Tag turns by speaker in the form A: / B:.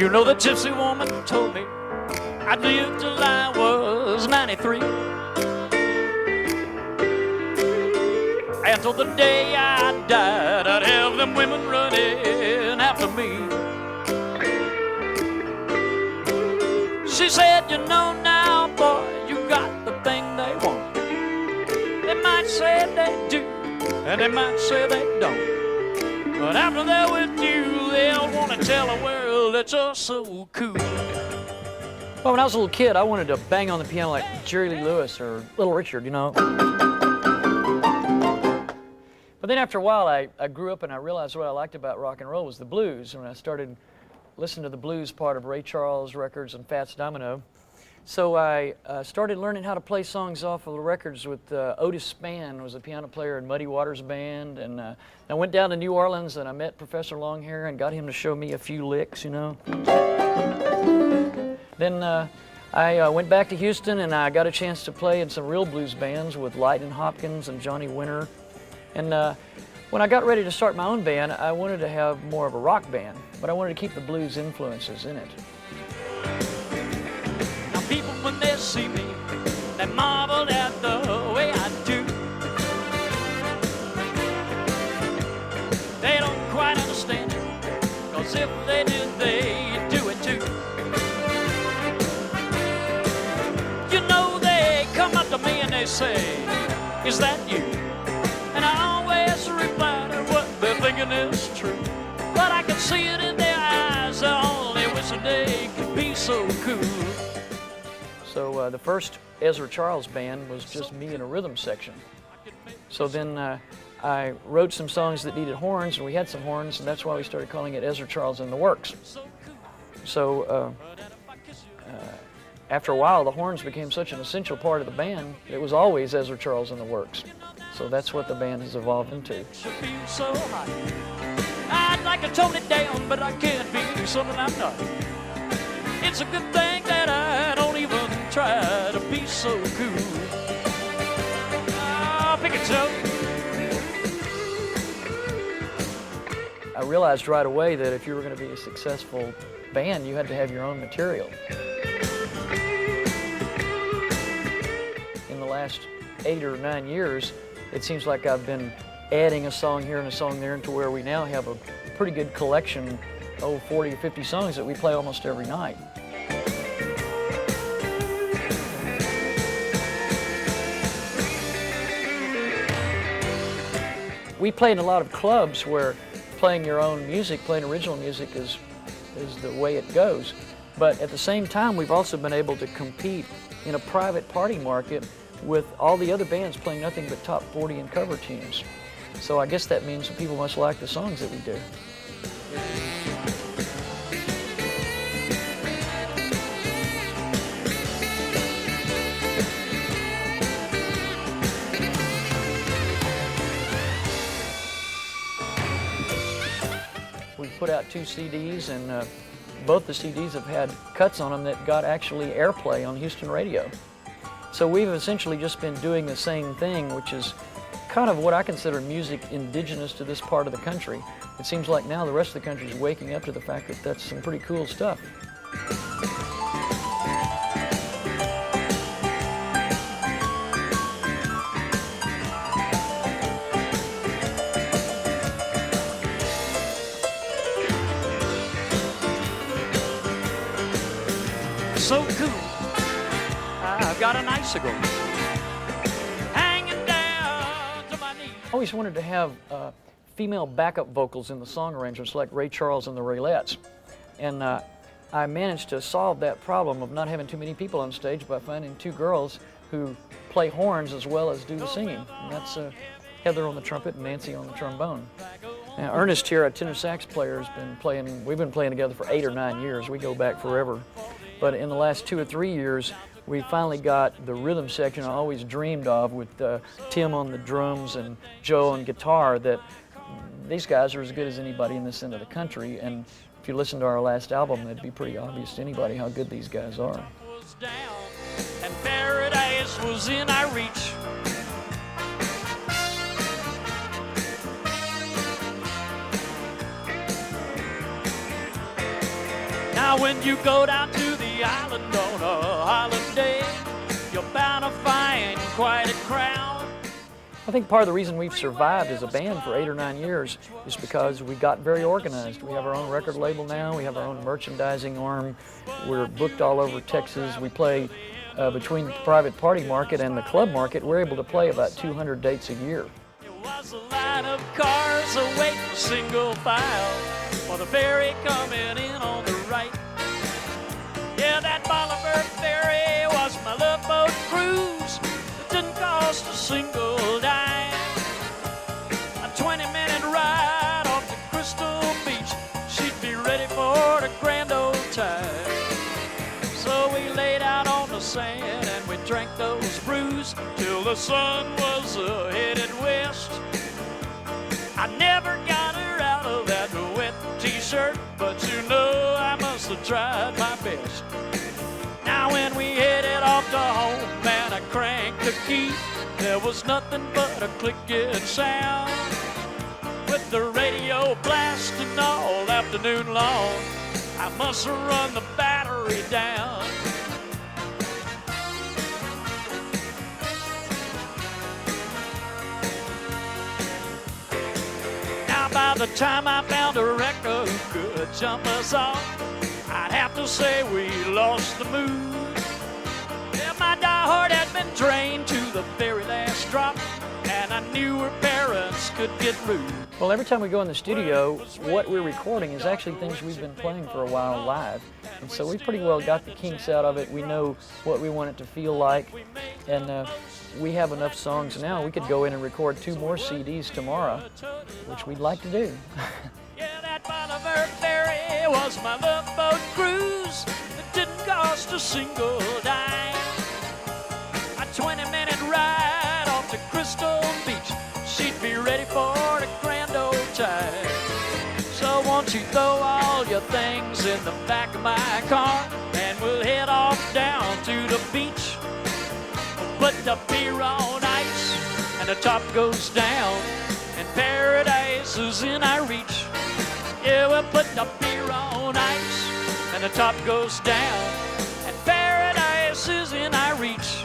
A: You know the gypsy woman told me I'd live till I was 93. And till the day I died, I'd have them women running after me. She said, you know now, boy, you got the thing they want. They might say they do, and they might say they don't. But after they're with you, they'll want to tell the world that you're so cool. Well, when I was a little kid, I wanted to bang on the piano like Jerry Lee Lewis or Little Richard, you know. But then after a while, I grew up and I realized what I liked about rock and roll was the blues. When I started listening to the blues part of Ray Charles records and Fats Domino. So I started learning how to play songs off of the records with Otis Spann, was a piano player in Muddy Waters Band. And I went down to New Orleans and I met Professor Longhair and got him to show me a few licks, you know. Then I went back to Houston and I got a chance to play in some real blues bands with Lightnin' Hopkins and Johnny Winter. And when I got ready to start my own band, I wanted to have more of a rock band, but I wanted to keep the blues influences in it. Now people, when they see me, they marvel at the way I do. They don't quite understand it, because if they did, they'd do it too. You know, they come up to me and they say, is that you? And I always reply to what they're thinking is true. But I can see it in their eyes, I only wish a day could be so cool. So the first Ezra Charles band was just me in a rhythm section. So then I wrote some songs that needed horns, and we had some horns, and that's why we started calling it Ezra Charles in the Works. So after a while, the horns became such an essential part of the band, it was always Ezra Charles in the Works. So that's what the band has evolved into. I'd like to tone it down, but I can't be something I'm not. It's a good thing that I don't even try to be so cool. I'll pick a joke. I realized right away that if you were going to be a successful band, you had to have your own material. In the last 8 or 9 years, it seems like I've been adding a song here and a song there to where we now have a pretty good collection, 40 or 50 songs that we play almost every night. We play in a lot of clubs where playing your own music, playing original music is the way it goes. But at the same time, we've also been able to compete in a private party market with all the other bands playing nothing but top 40 and cover tunes. So I guess that means that people must like the songs that we do. We put out 2 CDs, and both the CDs have had cuts on them that got actually airplay on Houston radio. So we've essentially just been doing the same thing, which is kind of what I consider music indigenous to this part of the country. It seems like now the rest of the country is waking up to the fact that that's some pretty cool stuff. So cool. I've got an icicle hanging down to my knees. I always wanted to have female backup vocals in the song arrangements like Ray Charles and the Raylettes. And I managed to solve that problem of not having too many people on stage by finding 2 girls who play horns as well as do the singing. And that's Heather on the trumpet and Nancy on the trombone. Now, Ernest here, a tenor sax player, has been playing, we've been playing together for 8 or 9 years. We go back forever. But in the last 2 or 3 years, we finally got the rhythm section I always dreamed of with Tim on the drums and Joe on guitar, that these guys are as good as anybody in this end of the country. And if you listen to our last album, it'd be pretty obvious to anybody how good these guys are. And paradise was in our reach. Now
B: Now when you go down to the island on a holiday, you're bound to find quite a crowd.
A: I think part of the reason we've survived as a band for 8 or 9 years is because we got very organized. We have our own record label now, we have our own merchandising arm, we're booked all over Texas. We play between the private party market and the club market. We're able to play about 200 dates a year.
B: There was a line of cars awaiting single file for the ferry coming in on the right. Yeah, that Bolivar Ferry was my love boat cruise. It didn't cost a single dime. A 20-minute ride off to Crystal Beach. She'd be ready for the grand old time. So we laid out on the sand and we drank those brews till the sun was headed west. I never got her out of that wet t-shirt, but you know I must have tried my best. Now when we headed off to home and I cranked the key, there was nothing but a clicking sound. With the radio blasting all afternoon long, I must have run the battery down. Now by the time I found a wrecker who could jump us off, I'd have to say we lost the mood. Yeah, my diehard had been drained to the very last drop, and I knew her parents could get rude.
A: Well, every time we go in the studio, what we're recording is actually things we've been playing for a while live. And so we pretty well got the kinks out of it. We know what we want it to feel like. And we have enough songs now. We could go in and record 2 more CDs tomorrow, which we'd like to do.
B: Yeah, that Bolivar Ferry was my love boat cruise. It didn't cost a single dime. A 20-minute ride off to Crystal Beach. She'd be ready for the grand old time. So won't you throw all your things in the back of my car, and we'll head off down to the beach. Put the beer on ice and the top goes down, and paradise is in our reach. Yeah, we'll put the beer on ice and the top goes down, and paradise is in our reach.